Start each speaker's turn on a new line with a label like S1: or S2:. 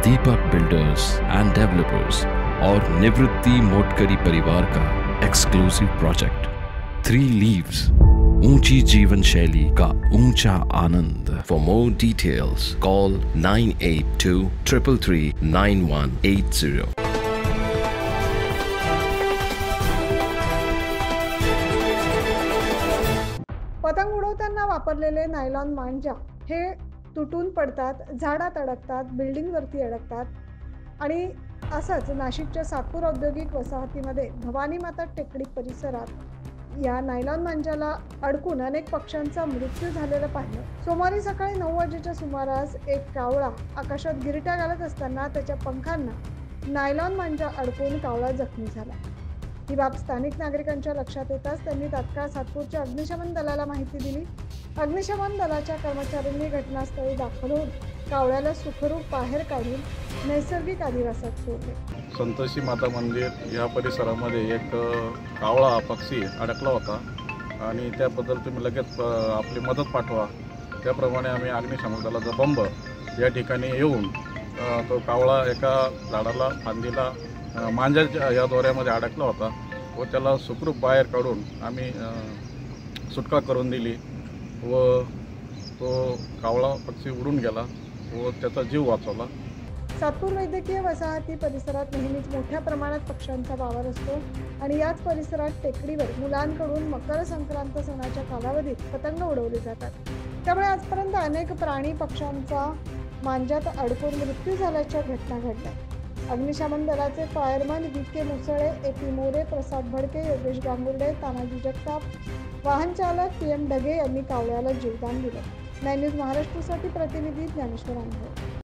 S1: Deepak builders end developers और निवृत्ति मोटकरी परिवार का एक्सक्लूसिव प्रोजेक्ट 3 लीव्स, ऊंची जीवन शैली का ऊंचा आनंद। For more details call 9823339180।
S2: पतंग उडवताना वापरलेले नायलॉन मांजा हे तुटून पडतात, झाडात अडकतात, बिल्डिंगवरती अडकतात आणि असंच नाशिकच्या सातपूर औद्योगिक वसाहतीमध्ये भवानी माता टेकडी परिसरात या नायलॉन मांजाला अडकून अनेक पक्ष्यांचा मृत्यू झालेला पाहिलं। सोमवारी सकाळी 9 वाजेच्या सुमारास एक कावळा आकाशात गिरट्या घालत असताना त्याच्या पंखांना नायलॉन मांजा अडकून कावळा जखमी झाला। ही बाब स्थानिक नागरिकांच्या लक्षात येताच त्यांनी तात्काळ सातपूरच्या अग्निशमन दलाला माहिती दिली। अग्निशमन दलाच्या कर्मचाऱ्यांनी घटनास्थळी दाखल होऊन कावळ्याला सुखरूप बाहेर काढून नैसर्गिक अधिवासात सोडले।
S3: संतोषी माता मंदिर या परिसरामध्ये एक कावळा पक्षी अडकला होता आणि त्याबद्दल तुम्ही लगेच आपली मदत पाठवा, त्याप्रमाणे आम्ही अग्निशमन दलाचा बंब या ठिकाणी येऊन तो कावळा एका झाडाला फांदीला मांजाच्या या दोऱ्यामध्ये अडकला होता व त्याला सुखरूप बाहेर काढून आम्ही सुटका करून दिली व तो कावळा पक्षी उडून गेला व त्याचा जीव वाचवला।
S2: सातपूर वैद्यकीय वसाहती परिसरात नेहमीच मोठ्या प्रमाणात पक्ष्यांचा वावर असतो आणि याच परिसरात टेकडीवर मुलांकडून मकर संक्रांत सणाच्या कालावधीत पतंग उडवले जातात। त्यामुळे आजपर्यंत अनेक प्राणी पक्ष्यांचा मांजात अडकून मृत्यू झाल्याच्या घटना घडल्या। अग्निशमन दलाचे fireman VK Musale, AP More, Prasad Bhadke, Yogesh Gangurde, Tanaji Jagtap, वाहन चालक PM ढगे यांनी कावळ्याला जीवदान दिलं। 9 न्यूज महाराष्ट्रासाठी प्रतिनिधी ज्ञानेश्वर अनुभव।